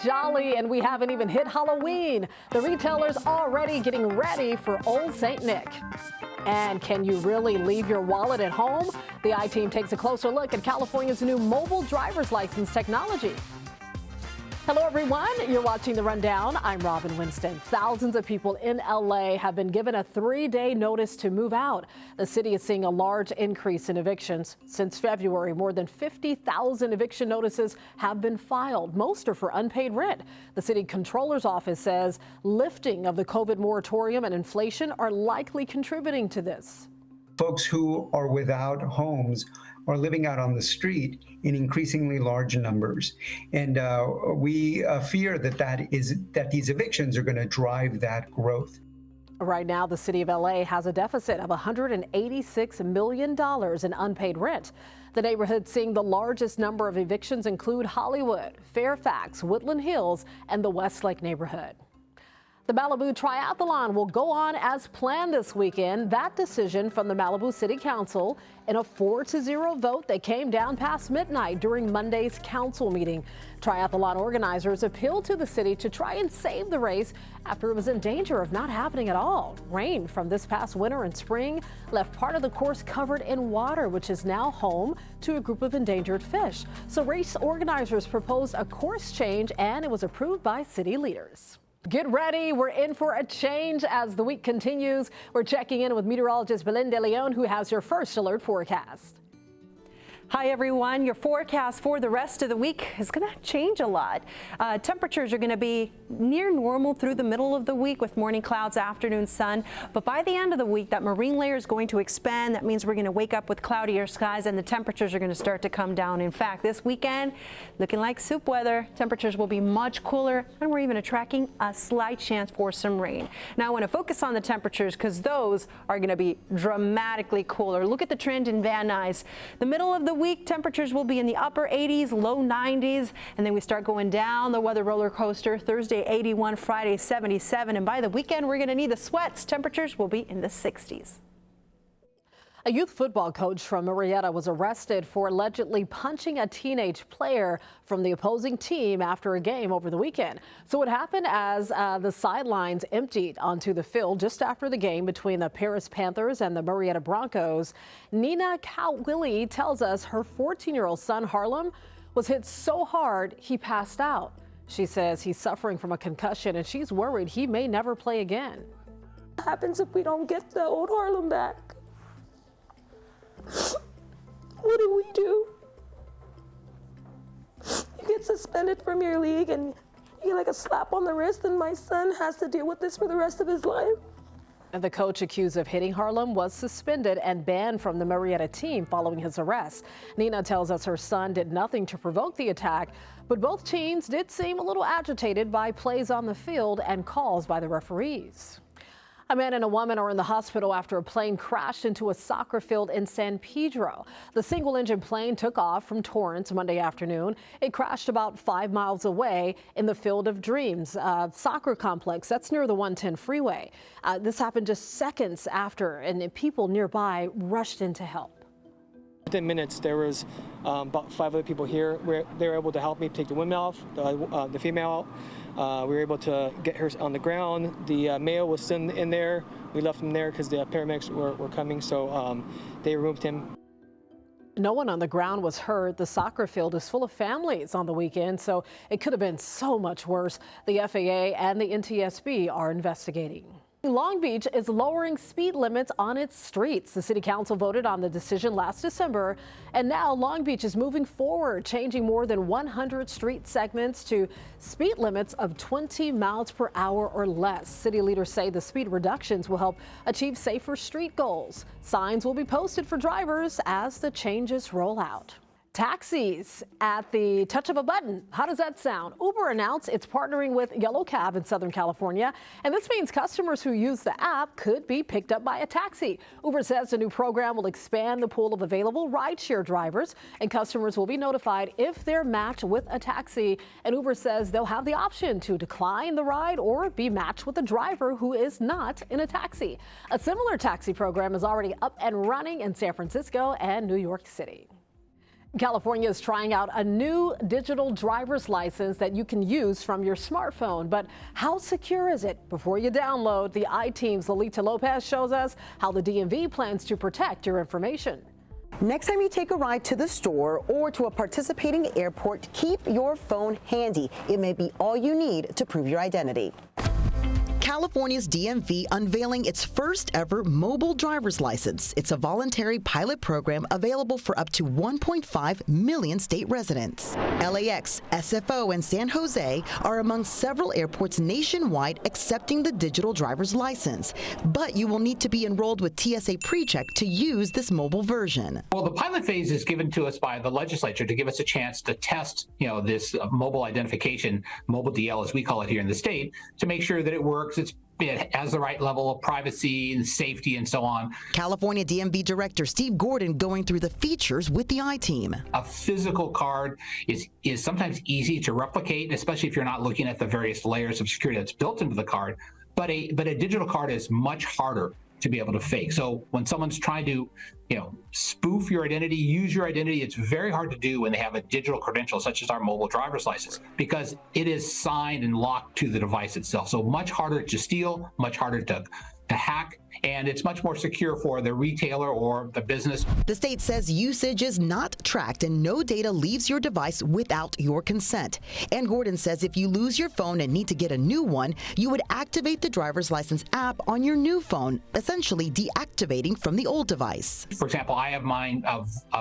jolly, and we haven't even hit Halloween. The retailers already getting ready for Old St. Nick. And can you really leave your wallet at home? The I-Team takes a closer look at California's new mobile driver's license technology. Hello, everyone. You're watching The Rundown. I'm Robin Winston. Thousands of people in LA have been given a 3-day notice to move out. The city is seeing a large increase in evictions. Since February, more than 50,000 eviction notices have been filed. Most are for unpaid rent. The city controller's office says lifting of the COVID moratorium and inflation are likely contributing to this. Folks who are without homes are living out on the street in increasingly large numbers. And we fear that these evictions are going to drive that growth. Right now, the city of LA has a deficit of $186 million in unpaid rent. The neighborhood seeing the largest number of evictions include Hollywood, Fairfax, Woodland Hills, and the Westlake neighborhood. The Malibu Triathlon will go on as planned this weekend. That decision from the Malibu City Council in a 4-0 vote that came down past midnight during Monday's council meeting. Triathlon organizers appealed to the city to try and save the race after it was in danger of not happening at all. Rain from this past winter and spring left part of the course covered in water, which is now home to a group of endangered fish. So race organizers proposed a course change, and it was approved by city leaders. Get ready. We're in for a change as the week continues. We're checking in with meteorologist Belinda Leon, who has your first alert forecast. Hi, everyone. Your forecast for the rest of the week is going to change a lot. Temperatures are going to be near normal through the middle of the week with morning clouds, afternoon sun. But by the end of the week, that marine layer is going to expand. That means we're going to wake up with cloudier skies and the temperatures are going to start to come down. In fact, this weekend, looking like soup weather, temperatures will be much cooler, and we're even tracking a slight chance for some rain. Now, I want to focus on the temperatures because those are going to be dramatically cooler. Look at the trend in Van Nuys. The middle of the week, temperatures will be in the upper 80s, low 90s, and then we start going down the weather roller coaster. Thursday 81, Friday 77, and by the weekend we're going to need the sweats. Temperatures will be in the 60s. A youth football coach from Murrieta was arrested for allegedly punching a teenage player from the opposing team after a game over the weekend. So it happened as the sidelines emptied onto the field just after the game between the Paris Panthers and the Murrieta Broncos. Nina Cowilly tells us her 14-year-old son Harlem was hit so hard he passed out. She says he's suffering from a concussion and she's worried he may never play again. What happens if we don't get the old Harlem back? What do we do? You get suspended from your league and you get like a slap on the wrist, and my son has to deal with this for the rest of his life. And the coach accused of hitting Harlem was suspended and banned from the Murrieta team following his arrest. Nina tells us her son did nothing to provoke the attack, but both teams did seem a little agitated by plays on the field and calls by the referees. A man and a woman are in the hospital after a plane crashed into a soccer field in San Pedro. The single-engine plane took off from Torrance Monday afternoon. It crashed about 5 miles away in the Field of Dreams soccer complex. That's near the 110 freeway. This happened just seconds after, and people nearby rushed in to help. Within minutes, there was about 5 other people here. They were able to help me take the women off, the female out. We were able to get her on the ground. The male was still in there. We left him there because the paramedics were coming, so they removed him. No one on the ground was hurt. The soccer field is full of families on the weekend, so it could have been so much worse. The FAA and the NTSB are investigating. Long Beach is lowering speed limits on its streets. The city council voted on the decision last December, and now Long Beach is moving forward, changing more than 100 street segments to speed limits of 20 miles per hour or less. City leaders say the speed reductions will help achieve safer street goals. Signs will be posted for drivers as the changes roll out. Taxis at the touch of a button. How does that sound? Uber announced it's partnering with Yellow Cab in Southern California, and this means customers who use the app could be picked up by a taxi. Uber says the new program will expand the pool of available rideshare drivers, and customers will be notified if they're matched with a taxi. And Uber says they'll have the option to decline the ride or be matched with a driver who is not in a taxi. A similar taxi program is already up and running in San Francisco and New York City. California is trying out a new digital driver's license that you can use from your smartphone. But how secure is it? Before you download, the I-Team's Lolita Lopez shows us how the DMV plans to protect your information. Next time you take a ride to the store or to a participating airport, keep your phone handy. It may be all you need to prove your identity. California's DMV unveiling its first ever mobile driver's license. It's a voluntary pilot program available for up to 1.5 million state residents. LAX, SFO, and San Jose are among several airports nationwide accepting the digital driver's license. But you will need to be enrolled with TSA PreCheck to use this mobile version. Well, the pilot phase is given to us by the legislature to give us a chance to test, this mobile identification, mobile DL as we call it here in the state, to make sure that it works. It has the right level of privacy and safety and so on. California DMV Director Steve Gordon going through the features with the I-Team. A physical card is sometimes easy to replicate, especially if you're not looking at the various layers of security that's built into the card. But a digital card is much harder to be able to fake. So when someone's trying to, spoof your identity, use your identity, it's very hard to do when they have a digital credential such as our mobile driver's license, because it is signed and locked to the device itself. So much harder to steal, much harder to hack, and it's much more secure for the retailer or the business. The state says usage is not tracked and no data leaves your device without your consent. And Gordon says if you lose your phone and need to get a new one, you would activate the driver's license app on your new phone, essentially deactivating from the old device. For example, I have mine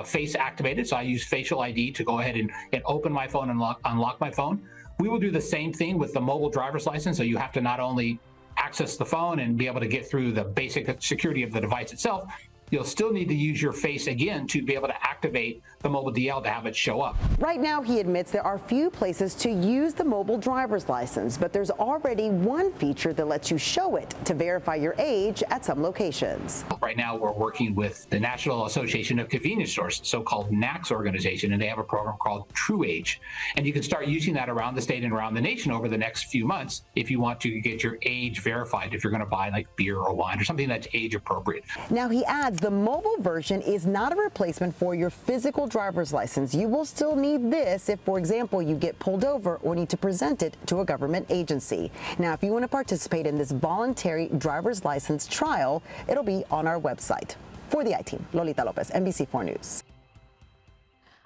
face activated, so I use facial ID to go ahead and open my phone and unlock my phone. We will do the same thing with the mobile driver's license, so you have to not only access the phone and be able to get through the basic security of the device itself, you'll still need to use your face again to be able to activate the mobile DL to have it show up. Right now, he admits there are few places to use the mobile driver's license, but there's already one feature that lets you show it to verify your age at some locations. Right now, we're working with the National Association of Convenience Stores, so-called NACS organization, and they have a program called True Age. And you can start using that around the state and around the nation over the next few months if you want to get your age verified, if you're going to buy like beer or wine or something that's age appropriate. Now, he adds the mobile version is not a replacement for your physical driver's license. You will still need this if, for example, you get pulled over or need to present it to a government agency. Now, if you want to participate in this voluntary driver's license trial, it'll be on our website. For the I-Team, Lolita Lopez, NBC4 News.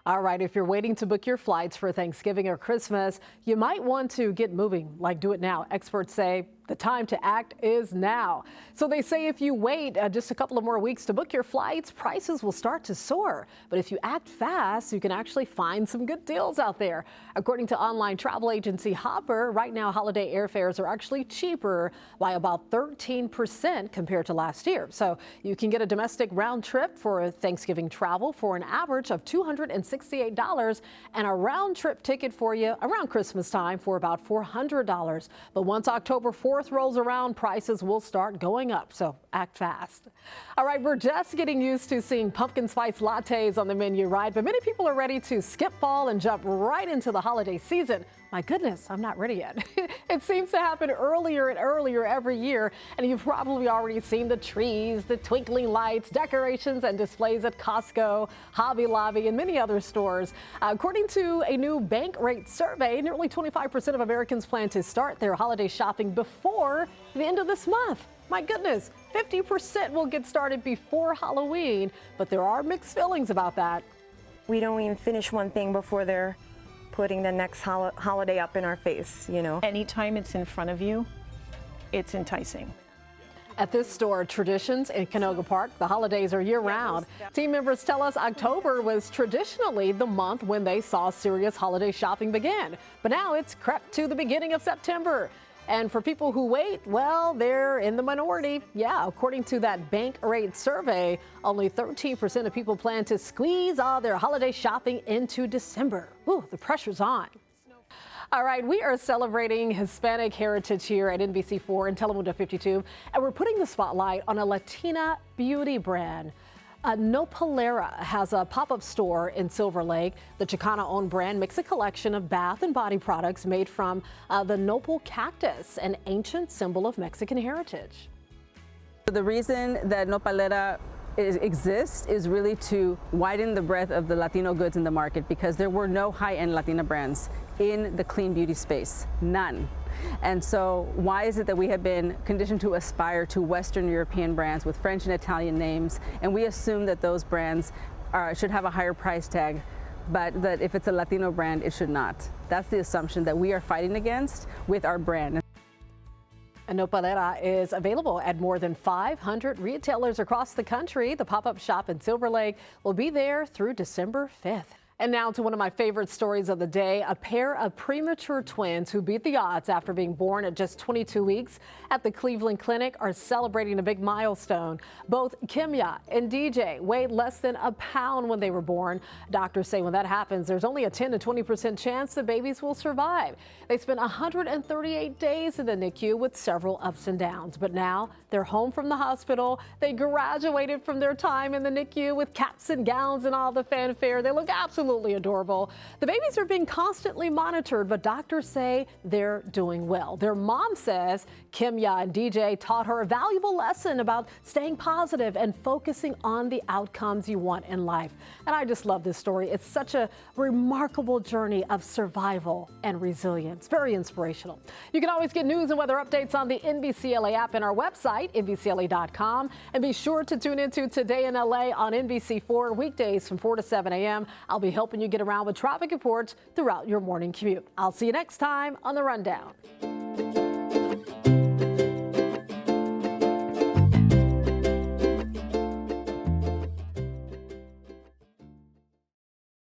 All right, if you're waiting to book your flights for Thanksgiving or Christmas, you might want to get moving, like do it now. Experts say the time to act is now. So they say if you wait just a couple of more weeks to book your flights, prices will start to soar. But if you act fast, you can actually find some good deals out there. According to online travel agency Hopper, right now holiday airfares are actually cheaper by about 13% compared to last year. So you can get a domestic round trip for Thanksgiving travel for an average of $268 and a round trip ticket for you around Christmas time for about $400. But once October 4th rolls around, prices will start going up, so act fast. All right, we're just getting used to seeing pumpkin spice lattes on the menu, right? But many people are ready to skip fall and jump right into the holiday season. My goodness, I'm not ready yet. It seems to happen earlier and earlier every year, and you've probably already seen the trees, the twinkling lights, decorations, and displays at Costco, Hobby Lobby, and many other stores. According to a new bank rate survey, nearly 25% of Americans plan to start their holiday shopping before the end of this month. My goodness, 50% will get started before Halloween, but there are mixed feelings about that. We don't even finish one thing before they're putting the next holiday up in our face, Anytime it's in front of you, it's enticing. At this store, Traditions in Canoga Park, the holidays are year-round. Team members tell us October was traditionally the month when they saw serious holiday shopping begin. But now it's crept to the beginning of September. And for people who wait, well, they're in the minority. Yeah, according to that bank rate survey, only 13% of people plan to squeeze all their holiday shopping into December. Ooh, the pressure's on. All right, we are celebrating Hispanic heritage here at NBC4 and Telemundo 52, and we're putting the spotlight on a Latina beauty brand. Nopalera has a pop-up store in Silver Lake. The Chicana-owned brand makes a collection of bath and body products made from the nopal cactus, an ancient symbol of Mexican heritage. The reason that Nopalera exists is really to widen the breadth of the Latino goods in the market, because there were no high-end Latina brands in the clean beauty space, none. And so why is it that we have been conditioned to aspire to Western European brands with French and Italian names, and we assume that those brands should have a higher price tag, but that if it's a Latino brand, it should not? That's the assumption that we are fighting against with our brand. And Nopalera is available at more than 500 retailers across the country. The pop-up shop in Silver Lake will be there through December 5th. And now to one of my favorite stories of the day. A pair of premature twins who beat the odds after being born at just 22 weeks at the Cleveland Clinic are celebrating a big milestone. Both Kimya and DJ weighed less than a pound when they were born. Doctors say when that happens, there's only a 10 to 20% chance the babies will survive. They spent 138 days in the NICU with several ups and downs, but now they're home from the hospital. They graduated from their time in the NICU with caps and gowns and all the fanfare. They look absolutely adorable. The babies are being constantly monitored, but doctors say they're doing well. Their mom says Kimya and DJ taught her a valuable lesson about staying positive and focusing on the outcomes you want in life. And I just love this story. It's such a remarkable journey of survival and resilience. Very inspirational. You can always get news and weather updates on the NBCLA app and our website, NBCLA.com. And be sure to tune into Today in LA on NBC4 weekdays from 4 to 7 a.m. I'll be helping you get around with traffic reports throughout your morning commute. I'll see you next time on The Rundown.